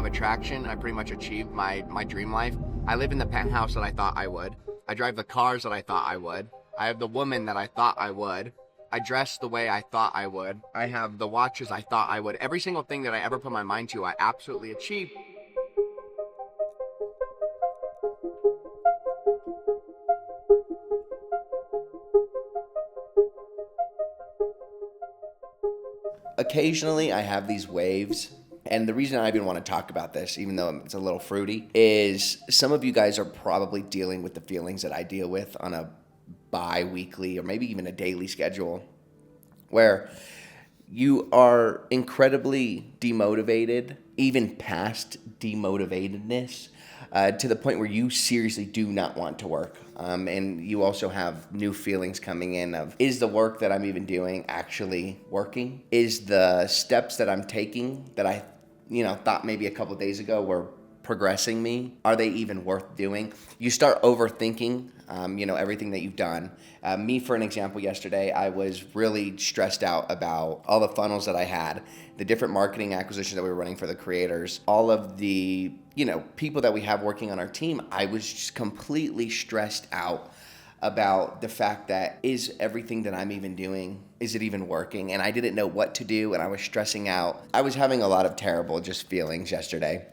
attraction. I pretty much achieved my dream life. I live in the penthouse that I thought I would. I drive the cars that I thought I would. I have the woman that I thought I would. I dress the way I thought I would. I have the watches I thought I would. Every single thing that I ever put my mind to, I absolutely achieved. Occasionally, I have these waves. And the reason I even want to talk about this, even though it's a little fruity, is some of you guys are probably dealing with the feelings that I deal with on a bi-weekly or maybe even a daily schedule, where you are incredibly demotivated, even past demotivatedness, to the point where you seriously do not want to work. And you also have new feelings coming in of, is the work that I'm even doing actually working? Is the steps that I'm taking that I thought maybe a couple of days ago were progressing me, are they even worth doing? You start overthinking, everything that you've done. Me, for an example, yesterday, I was really stressed out about all the funnels that I had, the different marketing acquisitions that we were running for the creators, all of the, people that we have working on our team. I was just completely stressed out about the fact that, is everything that I'm even doing, is it even working? And I didn't know what to do, and I was stressing out. I was having a lot of terrible just feelings yesterday.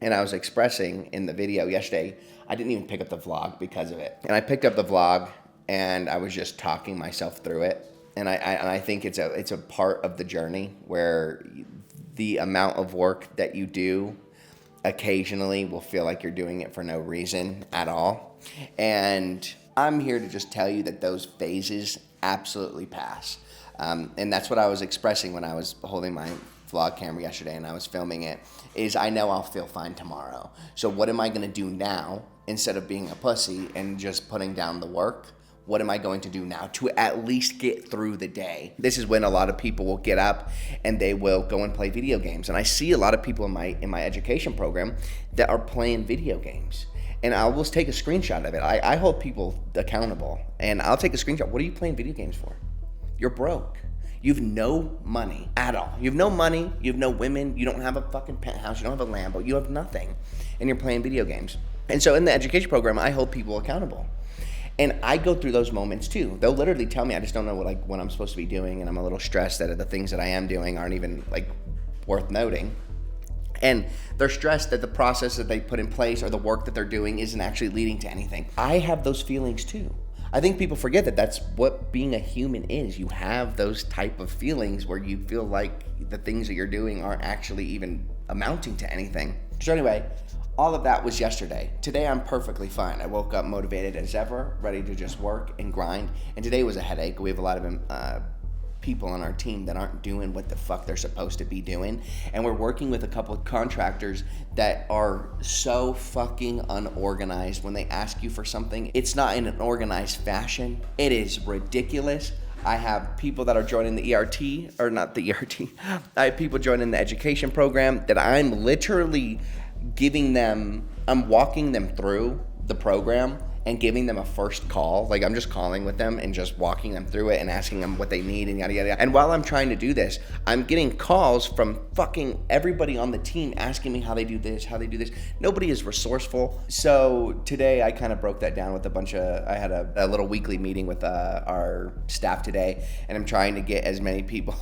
And I was expressing in the video yesterday, I didn't even pick up the vlog because of it. And I picked up the vlog and I was just talking myself through it. And I think it's a part of the journey where the amount of work that you do occasionally will feel like you're doing it for no reason at all. And I'm here to just tell you that those phases absolutely pass. And that's what I was expressing when I was holding my vlog camera yesterday and I was filming it, is I know I'll feel fine tomorrow. So what am I going to do now instead of being a pussy and just putting down the work? What am I going to do now to at least get through the day? This is when a lot of people will get up and they will go and play video games. And I see a lot of people in my education program that are playing video games. And I will take a screenshot of it. I hold people accountable. And I'll take a screenshot. What are you playing video games for? You're broke. You have no money at all. You have no money. You have no women. You don't have a fucking penthouse. You don't have a Lambo. You have nothing. And you're playing video games. And so in the education program, I hold people accountable. And I go through those moments too. They'll literally tell me, I just don't know what I'm supposed to be doing. And I'm a little stressed that the things that I am doing aren't even worth noting. And they're stressed that the process that they put in place or the work that they're doing isn't actually leading to anything. I have those feelings too. I think people forget that that's what being a human is. You have those type of feelings where you feel like the things that you're doing aren't actually even amounting to anything. So anyway, all of that was yesterday. Today I'm perfectly fine. I woke up motivated as ever, ready to just work and grind. And today was a headache. We have a lot of people on our team that aren't doing what the fuck they're supposed to be doing. And we're working with a couple of contractors that are so fucking unorganized. When they ask you for something, it's not in an organized fashion. It is ridiculous. I have people that are joining the ERT, or not the ERT. I have people joining the education program that I'm literally I'm walking them through the program and giving them a first call. Like, I'm just calling with them and just walking them through it and asking them what they need and yada, yada, yada. And while I'm trying to do this, I'm getting calls from fucking everybody on the team asking me how they do this, how they do this. Nobody is resourceful. So today I kind of broke that down with I had a little weekly meeting with our staff today, and I'm trying to get as many people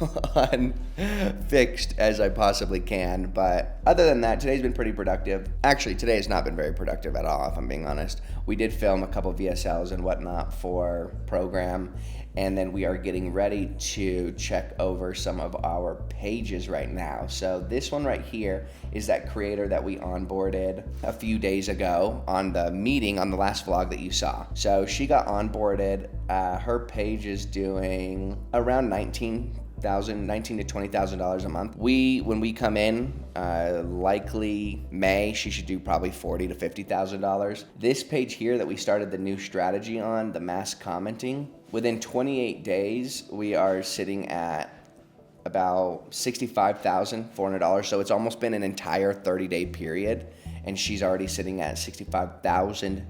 fixed as I possibly can. But other than that, today's been pretty productive. Actually, today has not been very productive at all, if I'm being honest. We did film a couple VSLs and whatnot for program, and then we are getting ready to check over some of our pages right now. So this one right here is that creator that we onboarded a few days ago on the meeting on the last vlog that you saw. So she got onboarded. Her page is doing around $19,000 to $20,000 a month. When we come in, likely May, she should do probably $40,000 to $50,000. This page here that we started the new strategy on, the mass commenting, within 28 days, we are sitting at about $65,400. So it's almost been an entire 30-day period, and she's already sitting at $65,000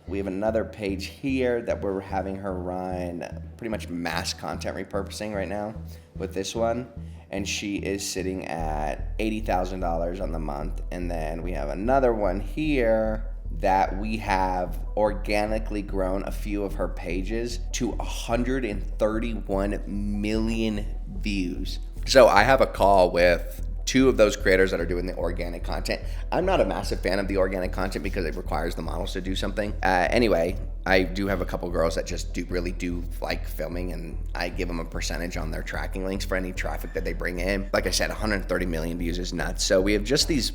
We have another page here that we're having her run pretty much mass content repurposing right now with this one. And she is sitting at $80,000 on the month. And then we have another one here that we have organically grown a few of her pages to 131 million views. So I have a call with two of those creators that are doing the organic content. I'm not a massive fan of the organic content because it requires the models to do something. Anyway, I do have a couple girls that just really do like filming, and I give them a percentage on their tracking links for any traffic that they bring in. Like I said, 130 million views is nuts. So we have just these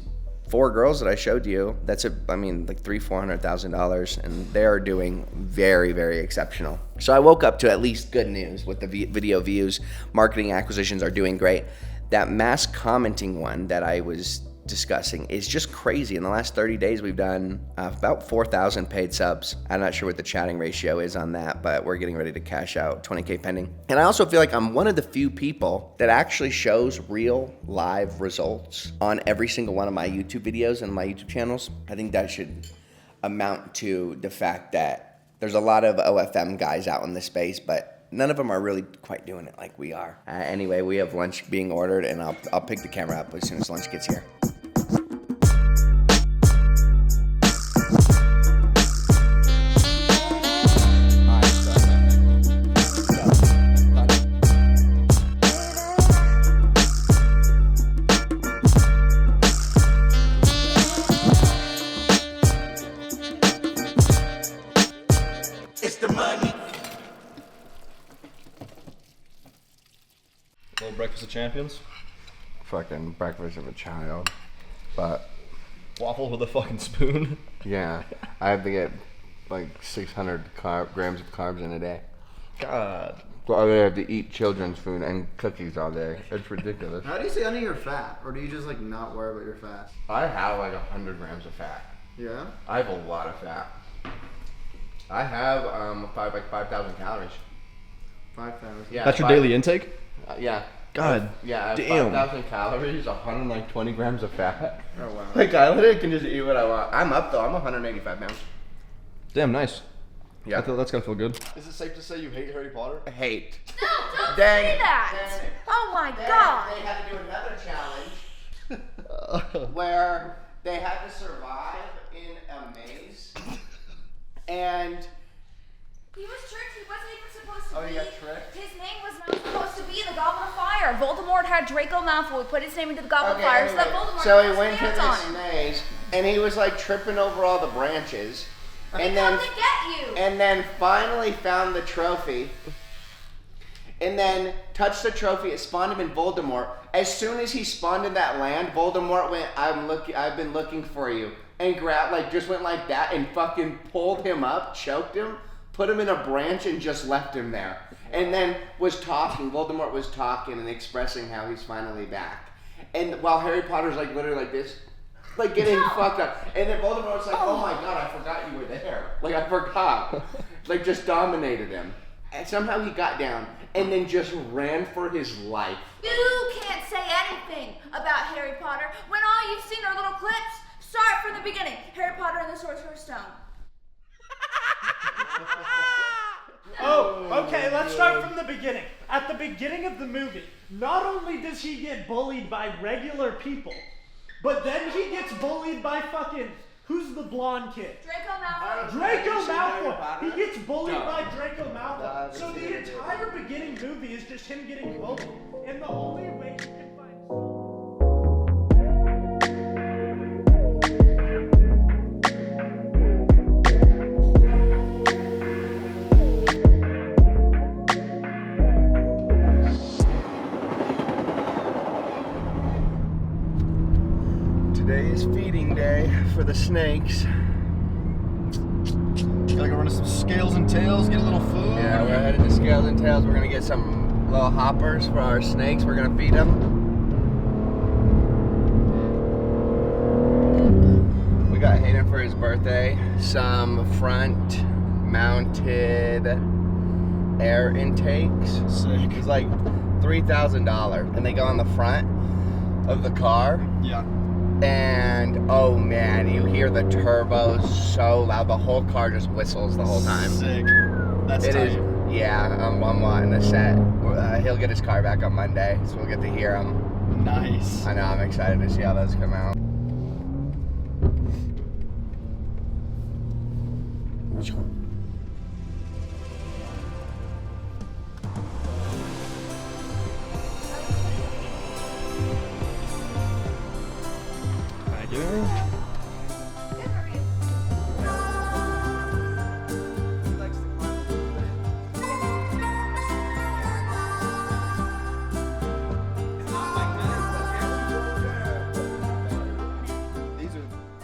4 girls that I showed you. That's like $300,000-$400,000, and they are doing very, very exceptional. So I woke up to at least good news with the video views. Marketing acquisitions are doing great. That mass commenting one that I was discussing is just crazy. In the last 30 days, we've done about 4,000 paid subs. I'm not sure what the chatting ratio is on that, but we're getting ready to cash out, 20K pending. And I also feel like I'm one of the few people that actually shows real live results on every single one of my YouTube videos and my YouTube channels. I think that should amount to the fact that there's a lot of OFM guys out in this space, but none of them are really quite doing it like we are. Anyway, we have lunch being ordered, and I'll pick the camera up as soon as lunch gets here. It's the money. Little breakfast of champions. Fucking breakfast of a child. But Waffles with a fucking spoon. yeah, I have to get like 600 grams of carbs in a day. God. So I have to eat children's food and cookies all day. It's ridiculous. How do you say any of your fat? Or do you just like not worry about your fat? I have like 100 grams of fat. Yeah? I have a lot of fat. I have 5,000 calories. 5,000. Yeah, That's your daily intake? Yeah. God. Yeah, I have damn. 5,000 calories, 120 grams of fat. Oh wow. Like I literally can just eat what I want. I'm up though. I'm 185 pounds. Damn, nice. Yeah. That's gotta feel good. Is it safe to say you hate Harry Potter? Hate. No, don't Then- say that. Oh my God. They had to do another challenge where they had to survive in a maze. And He was tricked. He wasn't even supposed to Oh, be. you got tricked? His name was not supposed to be in the Goblet of Fire. Voldemort had Draco Malfoy put his name into the Goblet of Fire so that Voldemort so could he put went his to hands this on him. maze, and he was like tripping over all the branches, He and come then to get you. and then finally found the trophy, and then touched the trophy. It spawned him in Voldemort. As soon as he spawned in that land, Voldemort went, I've been looking for you," and just went like that and fucking pulled him up, choked him, put him in a branch, and just left him there. And then Voldemort was talking and expressing how he's finally back. And while Harry Potter's like literally like this, like getting fucked up. And then Voldemort's like, "Oh my God, I forgot you were there. Like I forgot." Like just dominated him. And somehow he got down and then just ran for his life. You can't say anything about Harry Potter when all you've seen are little clips. Start from the beginning. Harry Potter and the Sorcerer's Stone. Oh, okay, let's start from the beginning. At the beginning of the movie, not only does he get bullied by regular people, but then he gets bullied by fucking, who's the blonde kid? Draco Malfoy. Draco Malfoy! He gets bullied by Draco Malfoy. So the entire beginning movie is just him getting bullied. And the only way you can find... Today is feeding day for the snakes. You gotta go run to some scales and tails, get a little food. Yeah, we're headed to Scales and Tails. We're gonna get some little hoppers for our snakes. We're gonna feed them. We got Hayden for his birthday some front mounted air intakes. Sick. It's like $3,000, and they go on the front of the car. Yeah. And oh man, you hear the turbos so loud. The whole car just whistles the whole time. Sick. That's It tight. is. Yeah, I'm wanting the set. He'll get his car back on Monday, so we'll get to hear him. Nice. I know, I'm excited to see how those come out. Thank you.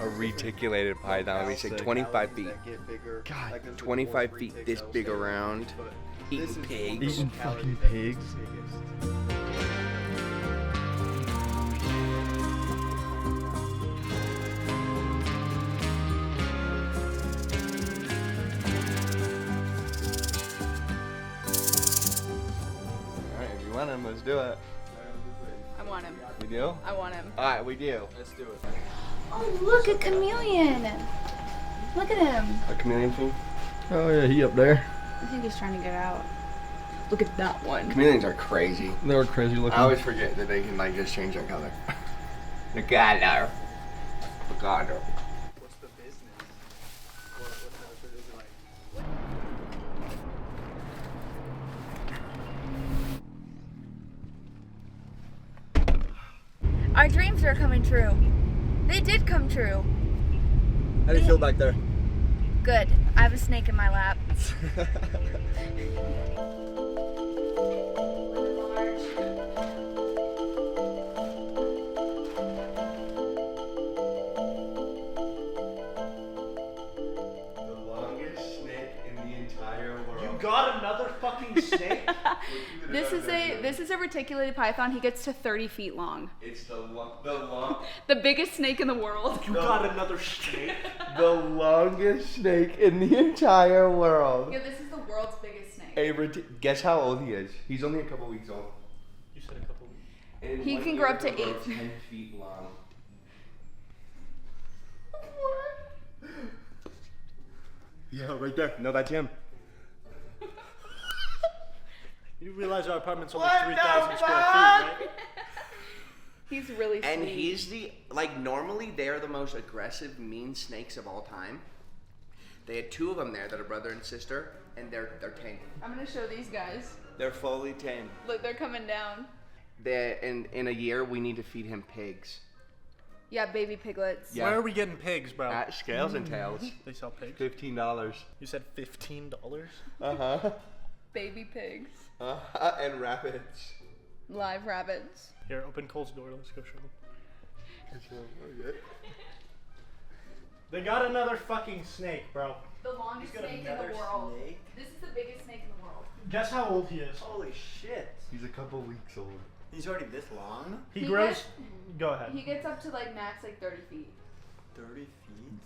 A reticulated python, we say 25 feet. God, 25 feet this big around. Eating pigs. Eating fucking pigs. Alright, if you want him, let's do it. I want him. We do? I want him. Alright, we do. Let's do it. Oh, look, a chameleon. Look at him. A chameleon thing? Oh yeah, he up there. I think he's trying to get out. Look at that one. Chameleons are crazy. They were crazy looking. I always forget that they can like just change their color. The color. The color. What's the business? What type of food is it like? Our dreams are coming true. They did come true. How do you feel back there? Good. I have a snake in my lap. The longest snake in the entire world. You got another fucking snake? This is a reticulated python. He gets to 30 feet long. It's the The biggest snake in the world. You got another snake? longest snake in the entire world. Yeah, this is the world's biggest snake. Hey, guess how old he is? He's only a couple weeks old. You said a couple weeks. And in He one can year, grow up to he'll 8. 10 feet long. Yeah, right there. No, that's him. You realize our apartment's only 3,000 square feet, right? He's really sweet. And he's normally they're the most aggressive, mean snakes of all time. They had 2 of them there that are brother and sister, and they're tame. I'm gonna show these guys. They're fully tame. Look, they're coming down. In a year, we need to feed him pigs. Yeah, baby piglets. Yeah. Where are we getting pigs, bro? At Scales and Tails. They sell pigs. $15. You said $15? Uh-huh. Baby pigs. And rabbits. Live rabbits. Here, open Cole's door. Let's go show them. They got another fucking snake, bro. The longest He's got snake in another the world. snake? This is the biggest snake in the world. Guess how old he is. Holy shit. He's a couple weeks old. He's already this long? He He grows. gets- Go ahead. He gets up to max 30 feet. 30 feet?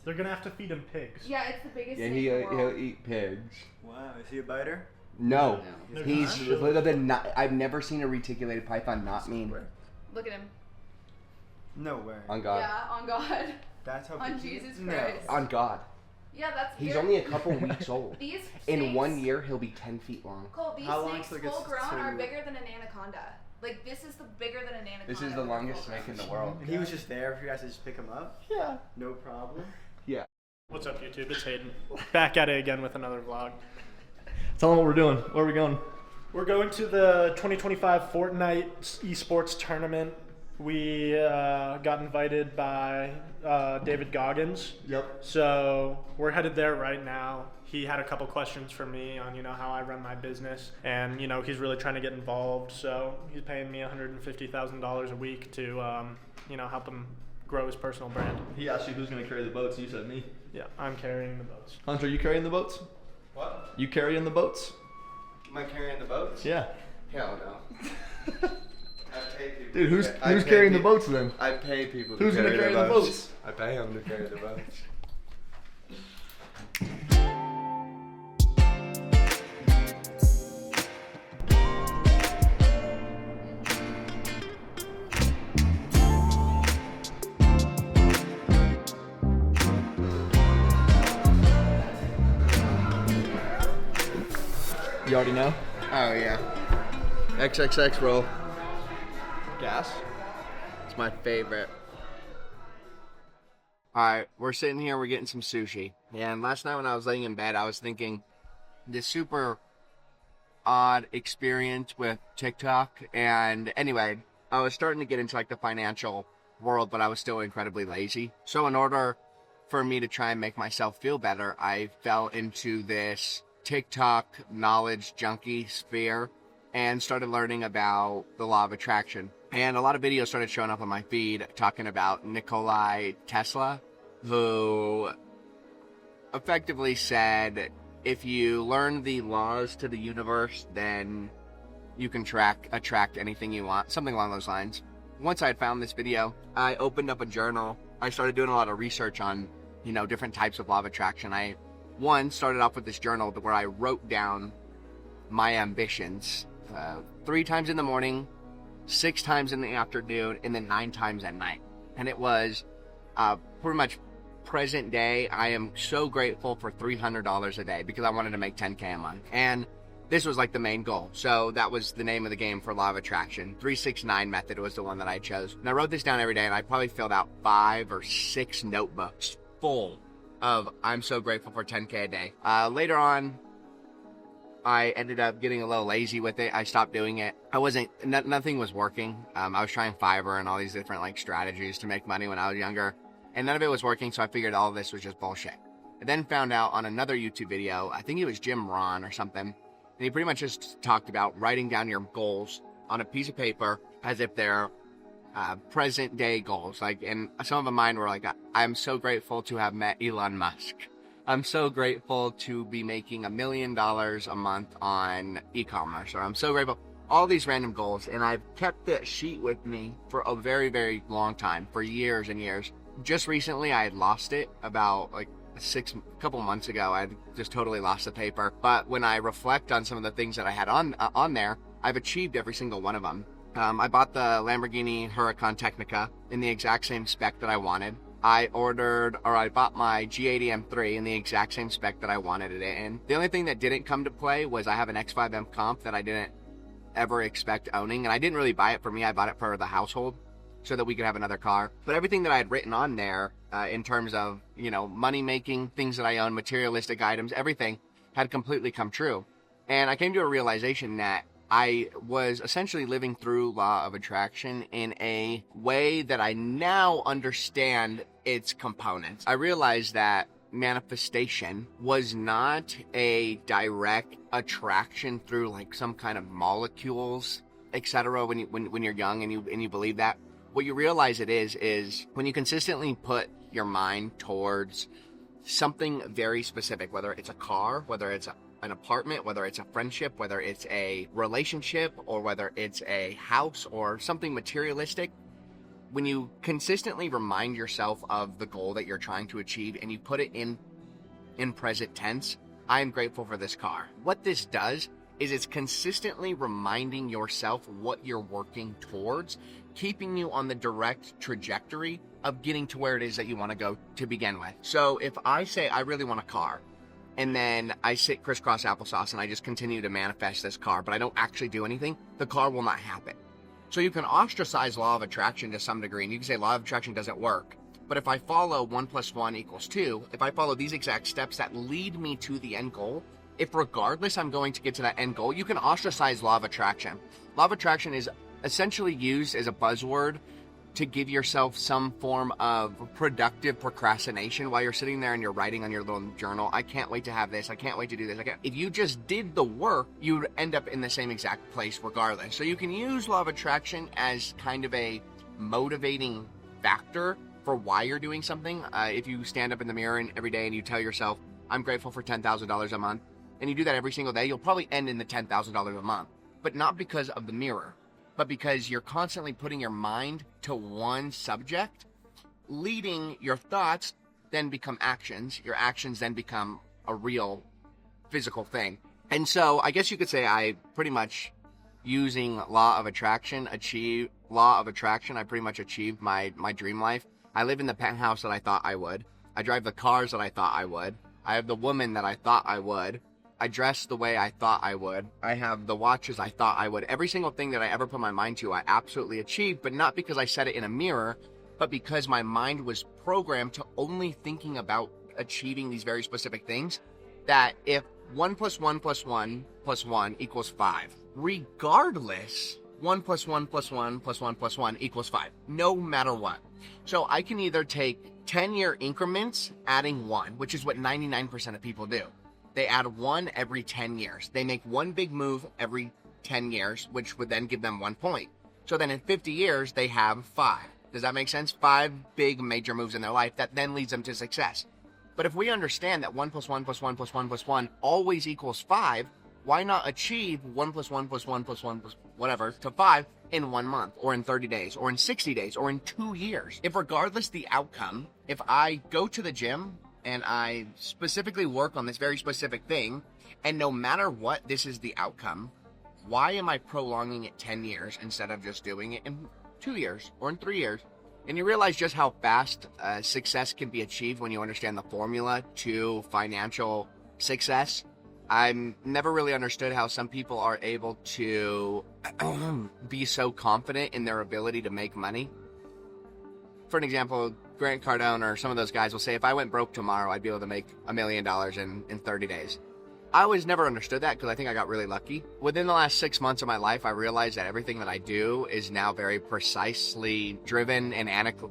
They're gonna have to feed him pigs. Yeah, it's the biggest Yeah, snake in the world. he'll eat pigs. Wow, is he a biter? No, They're he's not? a little bit not. I've never seen a reticulated python not mean. Look at him. No way. On God. Yeah, on God. That's how On big he is? Jesus No. Christ. On God. Yeah, that's. He's they're- only a couple weeks old. These In snakes, 1 year, he'll be 10 feet long. Cole, these How long snakes till it gets full grown are to- bigger than an anaconda. Like this is the bigger than an anaconda. This is the when they're longest full snake in grown. the world. And he was just there for you guys to just pick him up? Yeah. No problem. What's up, YouTube? It's Hayden. Back at it again with another vlog. Tell them what we're doing. Where are we going? We're going to the 2025 Fortnite esports tournament. We got invited by David Goggins. Yep. So we're headed there right now. He had a couple questions for me on, how I run my business. And, he's really trying to get involved. So he's paying me $150,000 a week to, help him grow his personal brand. He asked you who's gonna carry the boats, and you said me. Yeah, I'm carrying the boats. Hunter, you carrying the boats? What? You carrying the boats? Am I carrying the boats? Yeah. Hell no. I pay people. Dude, who's I who's pay carrying the people- boats then? I pay people to Who's gonna carry the boats? I pay them to carry the boats. You already know? Oh, yeah. XXX roll. Gas. It's my favorite. Alright, we're sitting here, we're getting some sushi. And last night when I was laying in bed, I was thinking this super odd experience with TikTok. And anyway, I was starting to get into like the financial world, but I was still incredibly lazy. So in order for me to try and make myself feel better, I fell into this TikTok knowledge junkie sphere and started learning about the law of attraction. And a lot of videos started showing up on my feed talking about Nikola Tesla, who effectively said, if you learn the laws to the universe, then you can attract anything you want, something along those lines. Once I had found this video, I opened up a journal. I started doing a lot of research on, different types of law of attraction. I started off with this journal where I wrote down my ambitions 3 times in the morning, 6 times in the afternoon, and then 9 times at night. And it was pretty much present day. I am so grateful for $300 a day because I wanted to make $10K a month. And this was like the main goal. So that was the name of the game for law of attraction. 369 method was the one that I chose. And I wrote this down every day, and I probably filled out 5 or 6 notebooks full of I'm so grateful for 10K a day. Later on, I ended up getting a little lazy with it. I stopped doing it. Nothing was working. I was trying Fiverr and all these different strategies to make money when I was younger, and none of it was working, so I figured all of this was just bullshit. I then found out on another YouTube video, I think it was Jim Ron or something, and he pretty much just talked about writing down your goals on a piece of paper as if they're present day goals. And some of mine were like, I'm so grateful to have met Elon Musk. I'm so grateful to be making $1 million a month on e-commerce, or I'm so grateful. All these random goals, and I've kept that sheet with me for a very, very long time, for years and years. Just recently, I had lost it about a couple months ago. I had just totally lost the paper. But when I reflect on some of the things that I had on there, I've achieved every single one of them. I bought the Lamborghini Huracan Technica in the exact same spec that I wanted. I bought my G80 M3 in the exact same spec that I wanted it in. The only thing that didn't come to play was I have an X5M Comp that I didn't ever expect owning, and I didn't really buy it for me. I bought it for the household so that we could have another car. But everything that I had written on there in terms of, money making, things that I own, materialistic items, everything had completely come true. And I came to a realization that I was essentially living through law of attraction in a way that I now understand its components. I realized that manifestation was not a direct attraction through some kind of molecules, etc. When you're young and you believe that. What you realize it is when you consistently put your mind towards something very specific, whether it's a car, whether it's an apartment, whether it's a friendship, whether it's a relationship, or whether it's a house or something materialistic. When you consistently remind yourself of the goal that you're trying to achieve and you put it in present tense, I am grateful for this car. What this does is it's consistently reminding yourself what you're working towards, keeping you on the direct trajectory of getting to where it is that you want to go to begin with. So if I say I really want a car, and then I sit crisscross applesauce and I just continue to manifest this car, but I don't actually do anything, the car will not happen. So you can ostracize law of attraction to some degree, and you can say law of attraction doesn't work. But if I follow 1 + 1 = 2, if I follow these exact steps that lead me to the end goal, if regardless I'm going to get to that end goal, you can ostracize law of attraction. Law of attraction is essentially used as a buzzword to give yourself some form of productive procrastination while you're sitting there and you're writing on your little journal. I can't wait to have this. I can't wait to do this. If you just did the work, you'd end up in the same exact place regardless. So you can use law of attraction as kind of a motivating factor for why you're doing something. If you stand up in the mirror every day and you tell yourself, I'm grateful for $10,000 a month, and you do that every single day, you'll probably end in the $10,000 a month. But not because of the mirror, but because you're constantly putting your mind to one subject, leading your thoughts then become actions. Your actions then become a real physical thing. And so I guess you could say I pretty much, using law of attraction, I pretty much achieved my dream life. I live in the penthouse that I thought I would. I drive the cars that I thought I would. I have the woman that I thought I would. I dress the way I thought I would. I have the watches I thought I would. Every single thing that I ever put my mind to, I absolutely achieved, but not because I said it in a mirror, but because my mind was programmed to only thinking about achieving these very specific things. That if 1 + 1 + 1 + 1 = 5, regardless, 1 + 1 + 1 + 1 + 1 = 5, no matter what. So I can either take 10-year increments adding 1, which is what 99% of people do. They add 1 every 10 years. They make one big move every 10 years, which would then give them 1 point. So then in 50 years, they have 5. Does that make sense? 5 big major moves in their life that then leads them to success. But if we understand that 1 + 1 + 1 + 1 + 1 always equals 5, why not achieve 1 + 1 + 1 + 1 + whatever to 5 in 1 month, or in 30 days, or in 60 days, or in 2 years? If regardless the outcome, if I go to the gym and I specifically work on this very specific thing, and no matter what, this is the outcome, why am I prolonging it 10 years instead of just doing it in 2 years or in 3 years? And you realize just how fast success can be achieved when you understand the formula to financial success. I've never really understood how some people are able to be so confident in their ability to make money. For an example, Grant Cardone or some of those guys will say, if I went broke tomorrow, I'd be able to make $1 million in 30 days. I always never understood that because I think I got really lucky. Within the last 6 months of my life, I realized that everything that I do is now very precisely driven and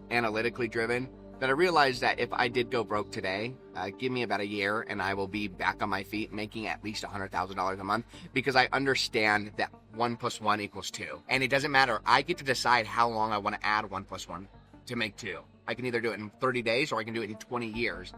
analytically driven. That I realized that if I did go broke today, give me about a year and I will be back on my feet making at least $100,000 a month, because I understand that 1 + 1 = 2. And it doesn't matter. I get to decide how long I want to add 1 + 1 to make 2. I can either do it in 30 days or I can do it in 20 years.